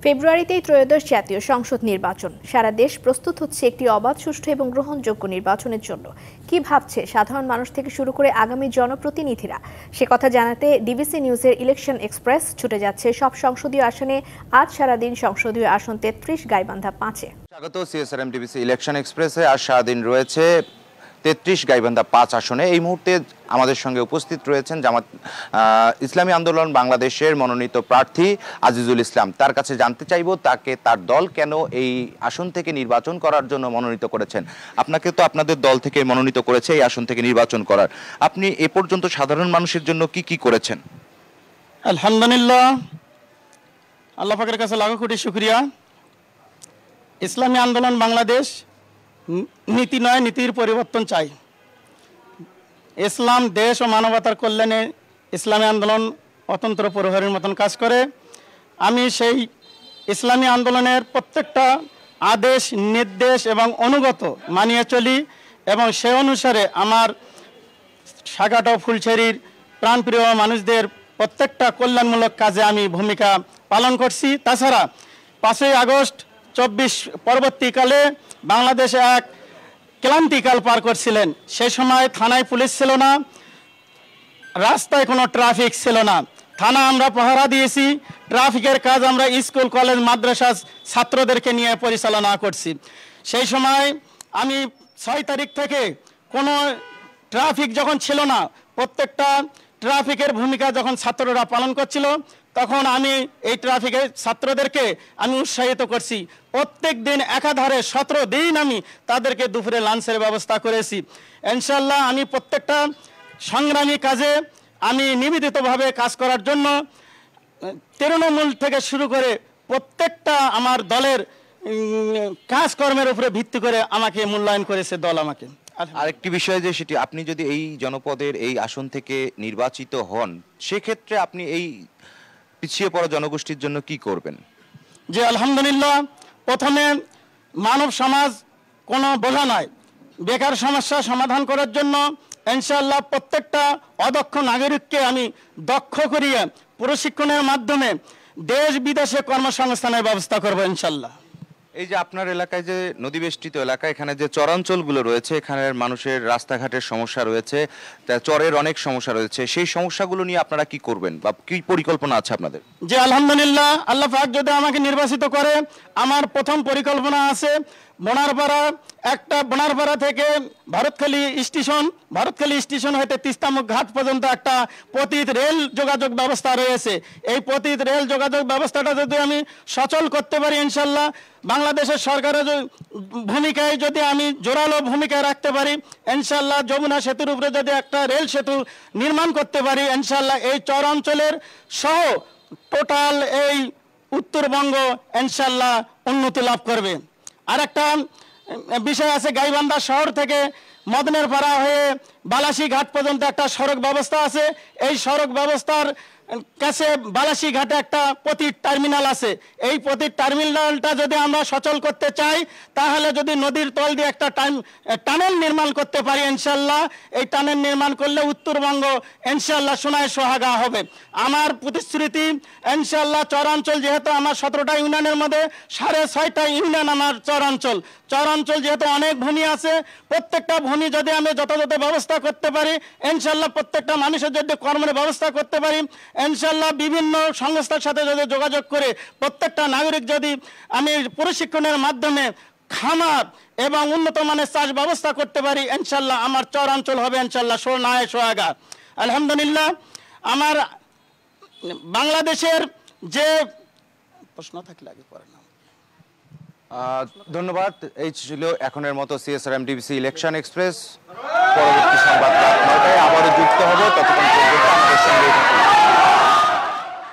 ফেব্রুয়ারিতেই ত্রয়োদশ জাতীয় সংসদ নির্বাচন। সারা দেশ প্রস্তুত হচ্ছে একটি অবাধ, সুষ্ঠু এবং গ্রহণযোগ্য নির্বাচনের জন্য। কি ভাবছে সাধারণ মানুষ থেকে শুরু করে আগামী জনপ্রতিনিধিরা, সে কথা জানাতে ডিবিসি নিউজের ইলেকশন এক্সপ্রেস ছুটে যাচ্ছে সব সংসদীয় আসনে। আজ সারাদিন সংসদীয় আসন 33 গাইবান্ধা 5-এ। স্বাগত সিএসআরএম ডিবিসি ইলেকশন এক্সপ্রেসে। আজ সারাদিন রয়েছে 33 গাইবান্ধা 5 আসনে। এই মুহূর্তে আমাদের সঙ্গে উপস্থিত রয়েছেন জামাত ইসলামী আন্দোলন বাংলাদেশের মনোনীত প্রার্থী আজিজুল ইসলাম। তার কাছে জানতে চাইব তাকে তার দল কেন এই আসন থেকে নির্বাচন করার জন্য মনোনীত করেছেন। আপনাকে তো আপনাদের দল থেকে মনোনীত করেছে এই আসন থেকে নির্বাচন করার। আপনি এ পর্যন্ত সাধারণ মানুষের জন্য কি কি করেছেন? আলহামদুলিল্লাহ, আল্লাহ পাকের কাছে লাখো কোটি শুকরিয়া। ইসলামী আন্দোলন বাংলাদেশ নীতি নয়, নীতির পরিবর্তন চাই। ইসলাম দেশ ও মানবতার কল্যাণে ইসলামী আন্দোলন অতন্ত্র প্রহরীর মতন কাজ করে। আমি সেই ইসলামী আন্দোলনের প্রত্যেকটা আদেশ, নির্দেশ এবং অনুগত মানিয়ে চলি এবং সে অনুসারে আমার সাগাট ও ফুলছেড়ির প্রাণপ্রিয় মানুষদের প্রত্যেকটা কল্যাণমূলক কাজে আমি ভূমিকা পালন করছি। তাছাড়া 5ই আগস্ট 24 পরবর্তীকালে বাংলাদেশে এক ক্লান্তিকাল পার করছিলেন। সে সময় থানায় পুলিশ ছিল না, রাস্তায় কোনো ট্রাফিক ছিল না। থানা আমরা পাহারা দিয়েছি, ট্রাফিকের কাজ আমরা স্কুল, কলেজ, মাদ্রাসা ছাত্রদেরকে নিয়ে পরিচালনা করছি। সেই সময় আমি 6 তারিখ থেকে কোনো ট্রাফিক যখন ছিল না, প্রত্যেকটা ট্রাফিকের ভূমিকা যখন ছাত্ররা পালন করছিল, তখন আমি এই ট্রাফিকের ছাত্রদেরকে আমি উৎসাহিত করছি। প্রত্যেক দিন একাধারে 17 দিন আমি তাদেরকে দুপুরে লাঞ্চের ব্যবস্থা করেছি। ইনশাল্লাহ আমি প্রত্যেকটা সংগ্রামী কাজে আমি নিবেদিতভাবে কাজ করার জন্য তৃণমূল থেকে শুরু করে প্রত্যেকটা আমার দলের কাজকর্মের উপরে ভিত্তি করে আমাকে মূল্যায়ন করেছে দল আমাকে। আরেকটি বিষয় যে সেটি, আপনি যদি এই জনপদের এই আসন থেকে নির্বাচিত হন, সেক্ষেত্রে আপনি এই পিছিয়ে পড়া জনগোষ্ঠীর জন্য কি করবেন? যে আলহামদুলিল্লাহ, প্রথমে মানব সমাজ কোনো বোঝা নয়। বেকার সমস্যা সমাধান করার জন্য ইনশাআল্লাহ প্রত্যেকটা অদক্ষ নাগরিককে আমি দক্ষ করিয়ে প্রশিক্ষণের মাধ্যমে দেশ বিদেশে কর্মসংস্থানের ব্যবস্থা করবো ইনশাআল্লাহ। এই যে আপনার এলাকায় যে নদীবেষ্টিত এলাকা, এখানে যে চরাঞ্চলগুলো রয়েছে, এখানের মানুষের রাস্তাঘাটের সমস্যা রয়েছে, চরের অনেক সমস্যা রয়েছে, সেই সমস্যাগুলো নিয়ে আপনারা কি করবেন বা কি পরিকল্পনা আছে আপনাদের? যে আলহামদুলিল্লাহ, আল্লাহ পাক যদি আমাকে নির্বাচিত করে, আমার প্রথম পরিকল্পনা আছে বনারপাড়া থেকে ভারতখালী স্টেশন হইতে তিস্তামুখ ঘাট পর্যন্ত একটা পতিত রেল যোগাযোগ ব্যবস্থা রয়েছে। এই পতিত রেল যোগাযোগ ব্যবস্থাটা যদি আমি সচল করতে পারি, ইনশাল্লাহ বাংলাদেশের সরকারের ভূমিকায় যদি আমি জোরালো ভূমিকা রাখতে পারি, ইনশাল্লাহ যমুনা সেতুর উপরে যদি একটা রেল সেতু নির্মাণ করতে পারি, ইনশাল্লাহ এই চর অঞ্চলের সহ টোটাল এই উত্তরবঙ্গ ইনশাল্লাহ উন্নতি লাভ করবে। আর একটা বিষয় আছে, গাইবান্ধা শহর থেকে মদনের পাড়া হয়ে বালাসী ঘাট পর্যন্ত একটা সড়ক ব্যবস্থা আছে। এই সড়ক ব্যবস্থার কাছে বালাসী ঘাটে একটা পতিত টার্মিনাল আছে। এই পতিত টার্মিনালটা যদি আমরা সচল করতে চাই, তাহলে যদি নদীর তল দিয়ে একটা টানেল নির্মাণ করতে পারি, ইনশাল্লাহ এই টানেল নির্মাণ করলে উত্তরবঙ্গ ইনশাল্লাহ সোনায় সোহাগা হবে। আমার প্রতিশ্রুতি, ইনশাল্লাহ চরাঞ্চল যেহেতু আমার 17টা ইউনিয়নের মধ্যে 6.5টা ইউনিয়ন আমার চরাঞ্চল যেহেতু অনেক ভূমি আছে, প্রত্যেকটা ভূমি যদি আমি যথাযথ ব্যবস্থা করতে পারি, ইনশাল্লাহ প্রত্যেকটা মানুষের যদি কর্মের ব্যবস্থা করতে পারি, ইনশাল্লাহ বিভিন্ন সংস্থার সাথে যদি যোগাযোগ করে প্রত্যেকটা নাগরিক যদি আমি প্রশিক্ষণের মাধ্যমে খামার এবং উন্নত মানের চাষ ব্যবস্থা করতে পারি, ইনশাল্লাহ আমার চরাঞ্চল হবে ইনশাল্লাহ সোনায় সোহাগা। আলহামদুলিল্লাহ, আমার বাংলাদেশের যে প্রশ্ন থাকলে আগে পড়ে না। ধন্যবাদ। এই ছিল এখনের মতো সিএসআরএম ডিবিসি ইলেকশন এক্সপ্রেস। পরবর্তী সংবাদ 9টায় আবারও যুক্ত হবে। ততক্ষণ পর্যন্ত আমাদের সঙ্গে থাকুন।